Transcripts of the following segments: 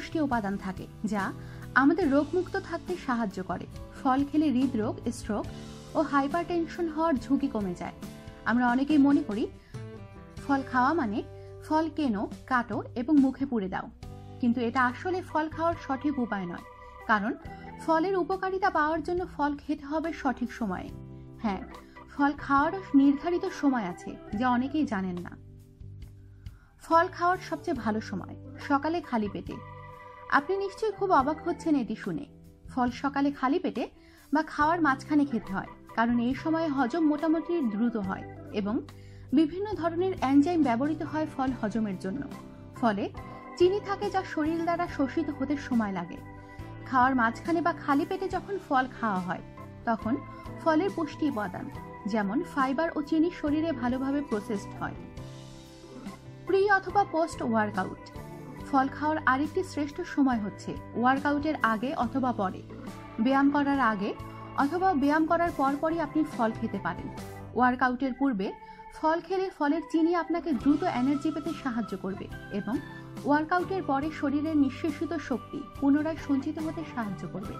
পুষ্টি উপাদান থাকে যা আমাদের রোগমুক্ত থাকতে সাহায্য করে। ফল খেলে হৃদরোগ, স্ট্রোক ও হাইপারটেনশন হওয়ার ঝুঁকি কমে যায়। আমরা অনেকেই মনে করি ফল খাওয়া মানে ফল কেনো, কাটো এবং মুখে পুড়ে দাও, কিন্তু এটা আসলে ফল খাওয়ার সঠিক উপায় নয়। কারণ ফলের উপকারিতা পাওয়ার জন্য ফল খেতে হবে সঠিক সময়ে। হ্যাঁ, ফল খাওয়ারও নির্ধারিত সময় আছে যা অনেকেই জানেন না। ফল খাওয়ার সবচেয়ে ভালো সময় সকালে খালি পেটে। আপনি নিশ্চয়ই খুব অবাক হচ্ছেন এটি শুনে। ফল সকালে খালি পেটে বা খাওয়ার মাঝখানে খেতে হয়, কারণ এই সময়ে হজম মোটামুটি দ্রুত হয় এবং বিভিন্ন ধরনের এনজাইম ব্যবহৃত হয় ফল হজমের জন্য। ফলে চিনি থাকে যা শরীর দ্বারা শোষিত হতে সময় লাগে। খাওয়ার মাঝখানে বা খালি পেটে যখন ফল খাওয়া হয় তখন ফলের পুষ্টি উপাদান যেমন ফাইবার ও চিনি শরীরে ভালোভাবে প্রসেসড হয়। প্রি অথবা পোস্ট ওয়ার্কআউট। ফল খাওয়ার আরেকটি শ্রেষ্ঠ সময় হচ্ছে ওয়ার্কআউটের আগে অথবা পরে। ব্যায়াম করার আগে অথবা ব্যায়াম করার পরপরই আপনি ফল খেতে পারেন। ওয়ার্কআউটের পূর্বে ফল খেলে ফলের চিনি আপনাকে দ্রুত এনার্জি পেতে সাহায্য করবে এবং ওয়ার্কআউটের পরে শরীরের নিঃশেষিত শক্তি পুনরায় সঞ্চিত হতে সাহায্য করবে।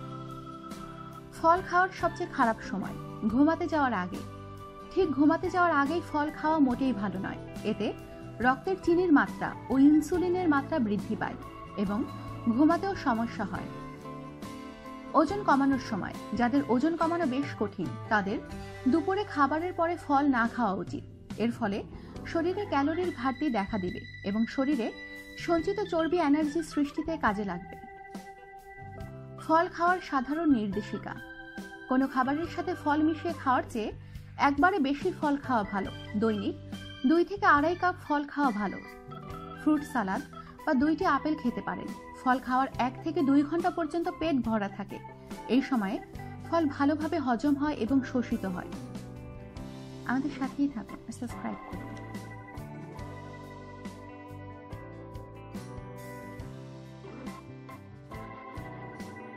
ফল খাওয়ার সবচেয়ে খারাপ সময় ঘুমাতে যাওয়ার আগে। ঠিক ঘুমাতে যাওয়ার আগেই ফল খাওয়া মোটেই ভালো নয়। এতে রক্তের চিনির মাত্রা ও ইনসুলিনের মাত্রা বৃদ্ধি পায় এবং ঘুমাতেও সমস্যা হয়। ওজন কমানোর সময় যাদের ওজন কমানো বেশ কঠিন তাদের দুপুরে খাবারের পরে ফল না খাওয়া উচিত। এর ফলে শরীরে ক্যালোরির ঘাটতি দেখা দিবে এবং শরীরে সঞ্চিত চর্বি এনার্জি সৃষ্টিতে কাজে লাগবে। ফল খাওয়ার সাধারণ নির্দেশিকা। কোনো খাবারের সাথে ফল মিশিয়ে খাওয়ার চেয়ে একবারে বেশি ফল খাওয়া ভালো। দৈনিক 2 থেকে 2.5 কাপ ফল খাওয়া ভালো। ফ্রুট সালাদ বা 2টি আপেল খেতে পারেন। ফল খাওয়ার 1 থেকে 2 ঘন্টা পর্যন্ত পেট ভরা থাকে। এই সময়ে ফল ভালোভাবে হজম হয় এবং শোষিত হয়। আমাদের সাথেই থাকুন, সাবস্ক্রাইব করুন।